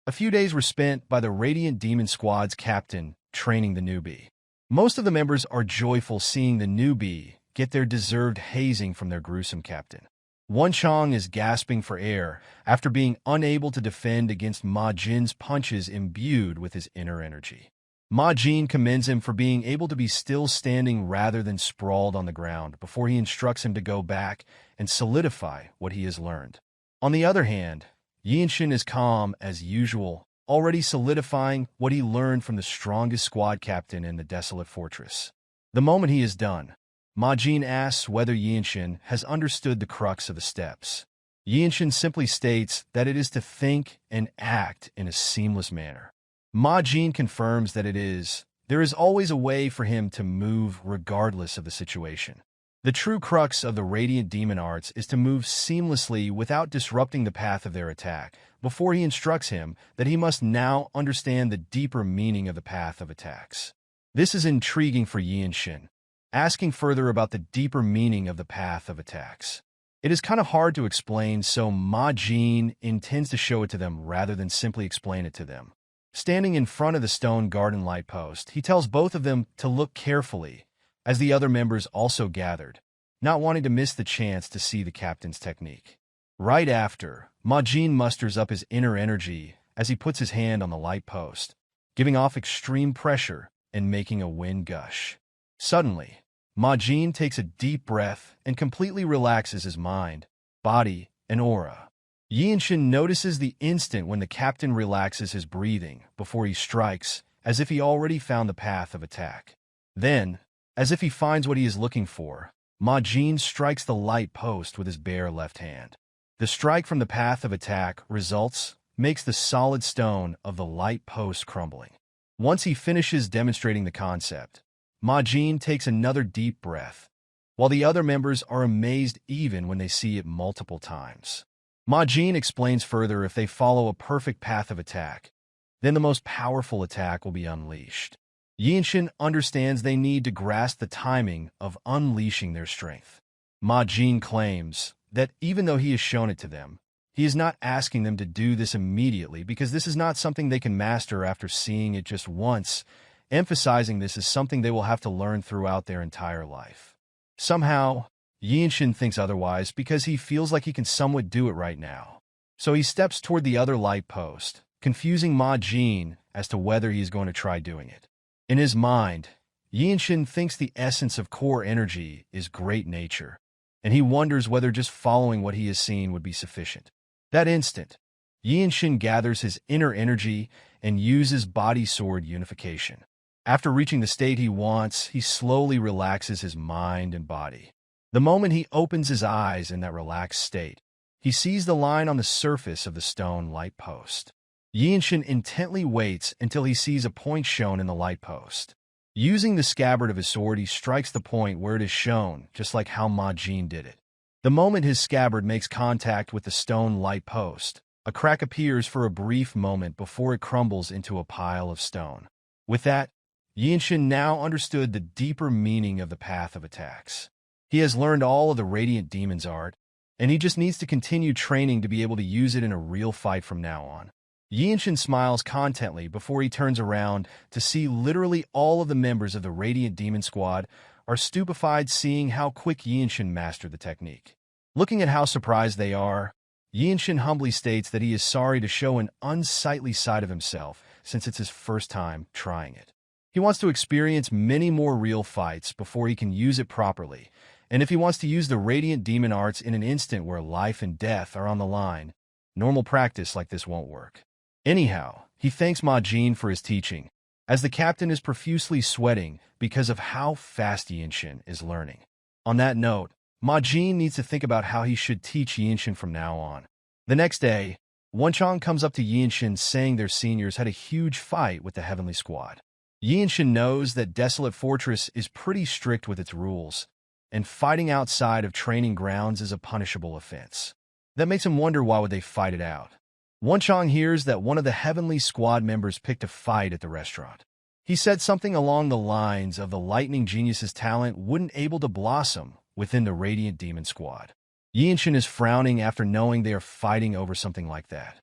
A few days were spent by the Radiant Demon Squad's captain training the newbie. Most of the members are joyful seeing the newbie get their deserved hazing from their gruesome captain. Wonchong is gasping for air after being unable to defend against Ma Jin's punches imbued with his inner energy. Ma Jin commends him for being able to be still standing rather than sprawled on the ground before he instructs him to go back and solidify what he has learned. On the other hand, Yeonshin is calm as usual, already solidifying what he learned from the strongest squad captain in the desolate fortress. The moment he is done, Ma Jin asks whether Yeonshin has understood the crux of the steps. Yeonshin simply states that it is to think and act in a seamless manner. Ma Jin confirms that it is. There is always a way for him to move regardless of the situation. The true crux of the Radiant Demon Arts is to move seamlessly without disrupting the path of their attack, before he instructs him that he must now understand the deeper meaning of the path of attacks. This is intriguing for Yeonshin, asking further about the deeper meaning of the path of attacks. It is kind of hard to explain, so Ma Jin intends to show it to them rather than simply explain it to them. Standing in front of the stone garden light post, he tells both of them to look carefully, as the other members also gathered, not wanting to miss the chance to see the captain's technique. Right after, Ma Jin musters up his inner energy as he puts his hand on the light post, giving off extreme pressure and making a wind gush. Suddenly, Ma Jin takes a deep breath and completely relaxes his mind, body, and aura. Yeonshin notices the instant when the captain relaxes his breathing before he strikes, as if he already found the path of attack. Then, as if he finds what he is looking for, Ma Jin strikes the light post with his bare left hand. The strike from the path of attack makes the solid stone of the light post crumbling. Once he finishes demonstrating the concept, Ma Jin takes another deep breath, while the other members are amazed even when they see it multiple times. Ma Jin explains further if they follow a perfect path of attack, then the most powerful attack will be unleashed. Yeonshin understands they need to grasp the timing of unleashing their strength. Ma Jin claims that even though he has shown it to them, he is not asking them to do this immediately because this is not something they can master after seeing it just once, emphasizing this is something they will have to learn throughout their entire life. Somehow, Yeonshin thinks otherwise because he feels like he can somewhat do it right now. So he steps toward the other light post, confusing Ma Jin as to whether he is going to try doing it. In his mind, Yeonshin thinks the essence of core energy is great nature, and he wonders whether just following what he has seen would be sufficient. That instant, Yeonshin gathers his inner energy and uses body sword unification. After reaching the state he wants, he slowly relaxes his mind and body. The moment he opens his eyes in that relaxed state, he sees the line on the surface of the stone light post. Yeonshin intently waits until he sees a point shown in the light post. Using the scabbard of his sword, he strikes the point where it is shown, just like how Ma Jin did it. The moment his scabbard makes contact with the stone light post, a crack appears for a brief moment before it crumbles into a pile of stone. With that, Yeonshin now understood the deeper meaning of the path of attacks. He has learned all of the Radiant Demon's art, and he just needs to continue training to be able to use it in a real fight from now on. Yeonshin smiles contently before he turns around to see literally all of the members of the Radiant Demon Squad are stupefied seeing how quick Yeonshin mastered the technique. Looking at how surprised they are, Yeonshin humbly states that he is sorry to show an unsightly side of himself since it's his first time trying it. He wants to experience many more real fights before he can use it properly, and if he wants to use the Radiant Demon Arts in an instant where life and death are on the line, normal practice like this won't work. Anyhow, he thanks Ma Jin for his teaching, as the captain is profusely sweating because of how fast Yeonshin is learning. On that note, Ma Jin needs to think about how he should teach Yeonshin from now on. The next day, Wonchong comes up to Yeonshin saying their seniors had a huge fight with the Heavenly Squad. Yeonshin knows that Desolate Fortress is pretty strict with its rules, and fighting outside of training grounds is a punishable offense. That makes him wonder why would they fight it out. Wonchong hears that one of the Heavenly Squad members picked a fight at the restaurant. He said something along the lines of the Lightning Genius's talent wouldn't able to blossom within the Radiant Demon Squad. Yeonshin is frowning after knowing they are fighting over something like that.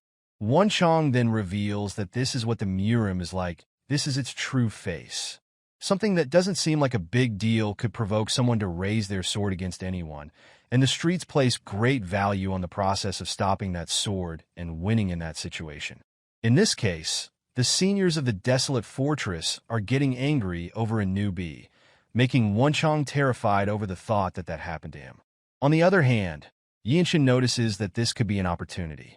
One Chong then reveals that this is what the Murim is like. This is its true face. Something that doesn't seem like a big deal could provoke someone to raise their sword against anyone, and the streets place great value on the process of stopping that sword and winning in that situation. In this case, the seniors of the desolate fortress are getting angry over a newbie, making One Chong terrified over the thought that that happened to him. On the other hand, Yeonshin notices that this could be an opportunity.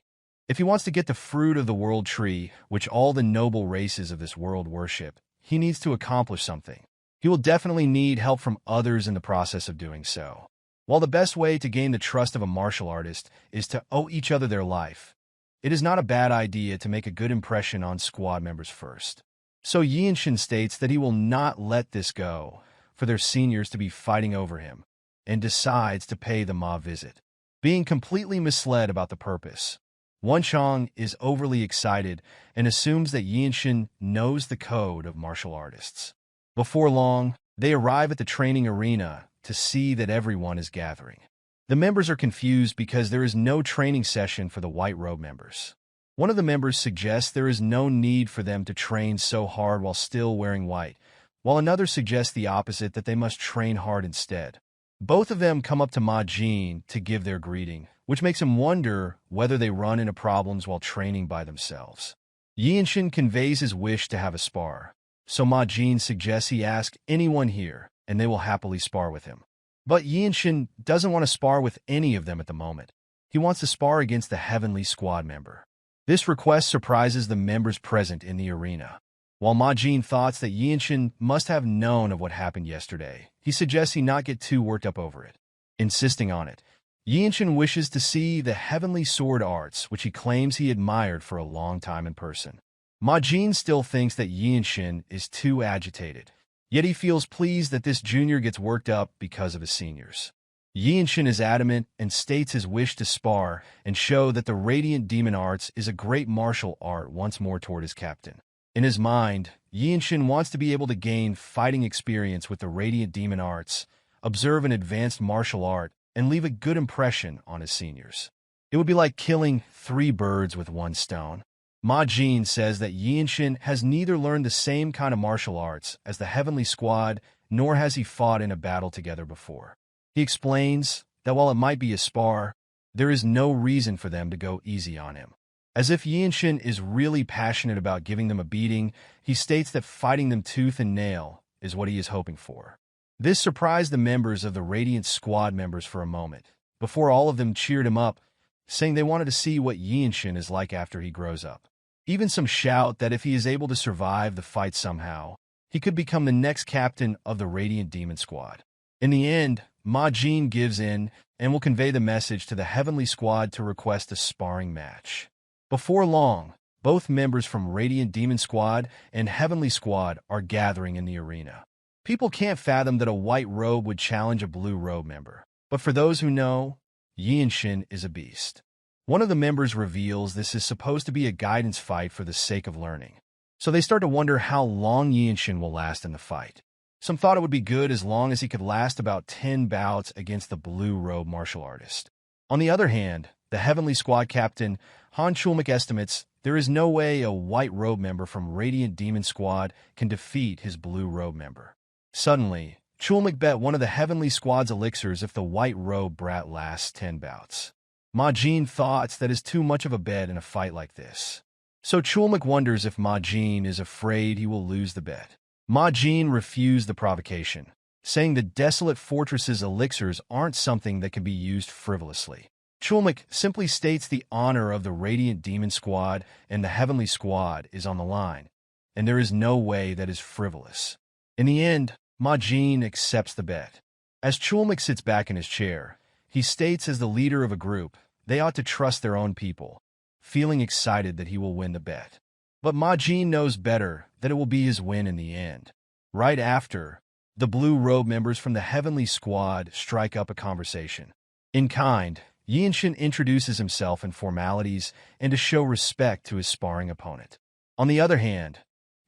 If he wants to get the fruit of the world tree, which all the noble races of this world worship, he needs to accomplish something. He will definitely need help from others in the process of doing so. While the best way to gain the trust of a martial artist is to owe each other their life, it is not a bad idea to make a good impression on squad members first. So Yeonshin states that he will not let this go for their seniors to be fighting over him, and decides to pay the Ma visit. Being completely misled about the purpose, One Chong is overly excited and assumes that Yeonshin knows the code of martial artists. Before long, they arrive at the training arena to see that everyone is gathering. The members are confused because there is no training session for the white robe members. One of the members suggests there is no need for them to train so hard while still wearing white, while another suggests the opposite, that they must train hard instead. Both of them come up to Ma Jin to give their greeting, which makes him wonder whether they run into problems while training by themselves. Yeonshin conveys his wish to have a spar, so Ma Jin suggests he ask anyone here, and they will happily spar with him. But Yeonshin doesn't want to spar with any of them at the moment. He wants to spar against the Heavenly Squad member. This request surprises the members present in the arena. While Ma Jin thoughts that Yeonshin must have known of what happened yesterday, he suggests he not get too worked up over it. Insisting on it, Yeonshin wishes to see the heavenly sword arts, which he claims he admired for a long time in person. Ma Jin still thinks that Yeonshin is too agitated, yet he feels pleased that this junior gets worked up because of his seniors. Yeonshin is adamant and states his wish to spar and show that the Radiant Demon Arts is a great martial art once more toward his captain. In his mind, Yeonshin wants to be able to gain fighting experience with the Radiant Demon Arts, observe an advanced martial art, and leave a good impression on his seniors. It would be like killing 3 birds with 1 stone. Ma Jin says that Yeonshin has neither learned the same kind of martial arts as the Heavenly Squad, nor has he fought in a battle together before. He explains that while it might be a spar, there is no reason for them to go easy on him. As if Yeonshin is really passionate about giving them a beating, he states that fighting them tooth and nail is what he is hoping for. This surprised the members of the Radiant Squad members for a moment, before all of them cheered him up, saying they wanted to see what Yeonshin is like after he grows up. Even some shout that if he is able to survive the fight somehow, he could become the next captain of the Radiant Demon Squad. In the end, Ma Jin gives in and will convey the message to the Heavenly Squad to request a sparring match. Before long, both members from Radiant Demon Squad and Heavenly Squad are gathering in the arena. People can't fathom that a white robe would challenge a blue robe member. But for those who know, Yeonshin is a beast. One of the members reveals this is supposed to be a guidance fight for the sake of learning. So they start to wonder how long Yeonshin will last in the fight. Some thought it would be good as long as he could last about 10 bouts against the blue robe martial artist. On the other hand, the Heavenly Squad captain, Han Chulmik, estimates there is no way a white robe member from Radiant Demon Squad can defeat his blue robe member. Suddenly, Chulmik bet one of the Heavenly Squad's elixirs if the white robe brat lasts 10 bouts. Ma Jin thoughts that is too much of a bet in a fight like this. So Chulmik wonders if Ma Jin is afraid he will lose the bet. Ma Jin refused the provocation, saying the desolate fortress's elixirs aren't something that can be used frivolously. Chulmik simply states the honor of the Radiant Demon Squad and the Heavenly Squad is on the line, and there is no way that is frivolous. In the end, Ma Jin accepts the bet. As Chulmik sits back in his chair, he states as the leader of a group, they ought to trust their own people, feeling excited that he will win the bet. But Ma Jin knows better that it will be his win in the end. Right after, the blue robe members from the Heavenly Squad strike up a conversation. In kind, Yeonshin introduces himself in formalities and to show respect to his sparring opponent. On the other hand,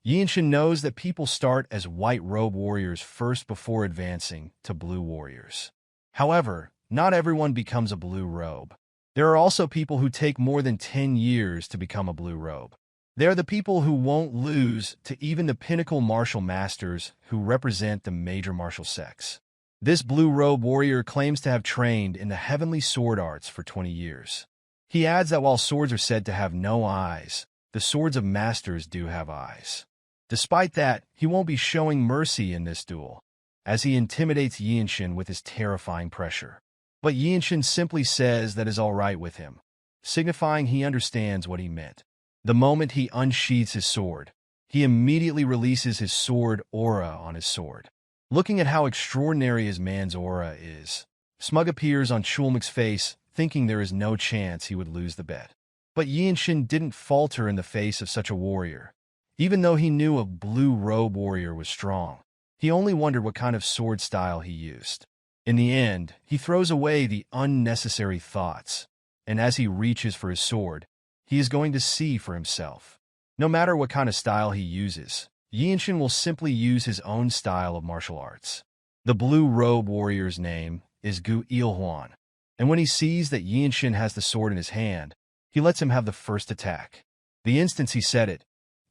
Yeonshin knows that people start as white robe warriors first before advancing to blue warriors. However, not everyone becomes a blue robe. There are also people who take more than 10 years to become a blue robe. They are the people who won't lose to even the pinnacle martial masters who represent the major martial sects. This blue robe warrior claims to have trained in the heavenly sword arts for 20 years. He adds that while swords are said to have no eyes, the swords of masters do have eyes. Despite that, he won't be showing mercy in this duel, as he intimidates Yeonshin with his terrifying pressure. But Yeonshin simply says that is all right with him, signifying he understands what he meant. The moment he unsheathes his sword, he immediately releases his sword aura on his sword. Looking at how extraordinary his man's aura is, smug appears on Chulmuk's face, thinking there is no chance he would lose the bet. But Yeonshin didn't falter in the face of such a warrior. Even though he knew a blue robe warrior was strong, he only wondered what kind of sword style he used. In the end, he throws away the unnecessary thoughts, and as he reaches for his sword, he is going to see for himself. No matter what kind of style he uses, Yeonshin will simply use his own style of martial arts. The blue robe warrior's name is Gu Yeonhin, and when he sees that Yeonshin has the sword in his hand, he lets him have the first attack. The instant he said it,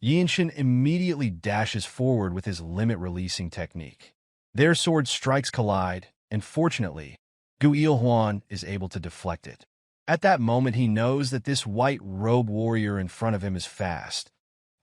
Yeonshin immediately dashes forward with his limit-releasing technique. Their sword strikes collide, and fortunately, Gu Yeonhin is able to deflect it. At that moment, he knows that this white robe warrior in front of him is fast,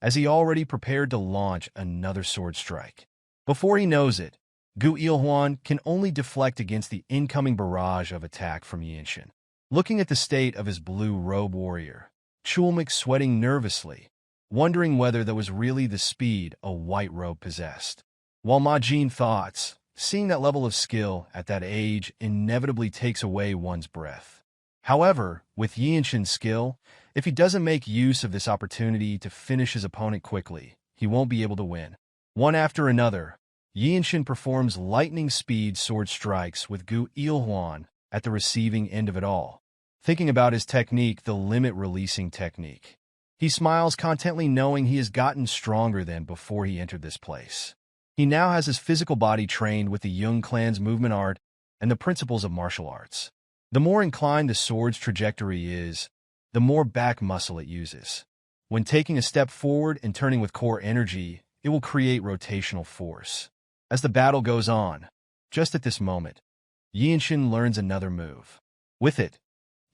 as he already prepared to launch another sword strike. Before he knows it, Gu Yeonhin can only deflect against the incoming barrage of attack from Yeonshin. Looking at the state of his blue robe warrior, Chulmuk sweating nervously, wondering whether that was really the speed a white robe possessed. While Ma Jin thoughts, seeing that level of skill at that age inevitably takes away one's breath. However, with Yeonshin's skill, if he doesn't make use of this opportunity to finish his opponent quickly, he won't be able to win. One after another, Yeonshin performs lightning-speed sword strikes with Gu Yeonhin at the receiving end of it all. Thinking about his technique, the limit-releasing technique, he smiles contently knowing he has gotten stronger than before he entered this place. He now has his physical body trained with the Jung clan's movement art and the principles of martial arts. The more inclined the sword's trajectory is, the more back muscle it uses. When taking a step forward and turning with core energy, it will create rotational force. As the battle goes on, just at this moment, Yeonshin learns another move. With it,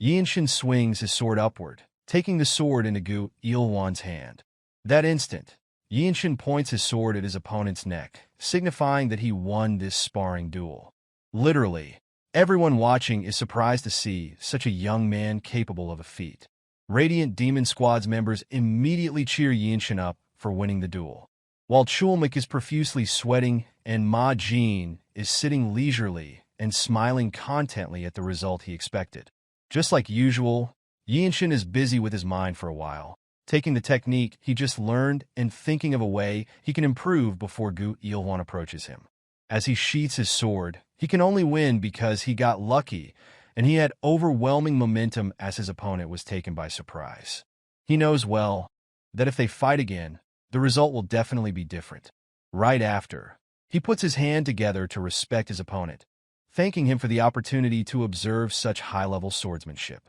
Yeonshin swings his sword upward, taking the sword into Gu Yeonhin's hand. That instant, Yeonshin points his sword at his opponent's neck, signifying that he won this sparring duel. Literally, everyone watching is surprised to see such a young man capable of a feat. Radiant Demon Squad's members immediately cheer Yeonshin up for winning the duel, while Chulmuk is profusely sweating and Ma Jin is sitting leisurely and smiling contently at the result he expected. Just like usual, Yeonshin is busy with his mind for a while, taking the technique he just learned and thinking of a way he can improve before Gu Yeonhin approaches him. As he sheaths his sword, he can only win because he got lucky, and he had overwhelming momentum as his opponent was taken by surprise. He knows well that if they fight again, the result will definitely be different. Right after, he puts his hand together to respect his opponent, thanking him for the opportunity to observe such high-level swordsmanship.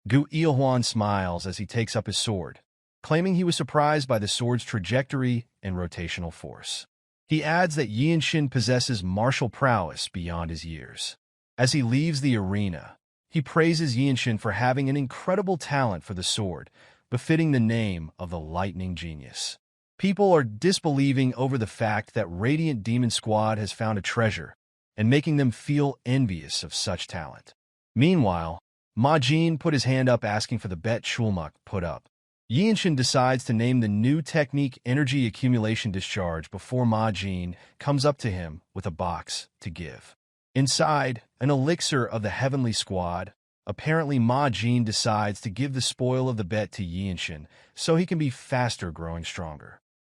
Gu Yeonhin smiles as he takes up his sword, claiming he was surprised by the sword's trajectory and rotational force. He adds that Yeonshin possesses martial prowess beyond his years. As he leaves the arena, he praises Yeonshin for having an incredible talent for the sword, befitting the name of the lightning genius. People are disbelieving over the fact that Radiant Demon Squad has found a treasure, and making them feel envious of such talent. Meanwhile, Ma Jin put his hand up asking for the bet Chulmuk put up. Yeonshin decides to name the new technique Energy Accumulation Discharge before Ma Jin comes up to him with a box to give. Inside, an elixir of the Heavenly Squad. Apparently, Ma Jin decides to give the spoil of the bet to Yeonshin so he can be faster growing stronger.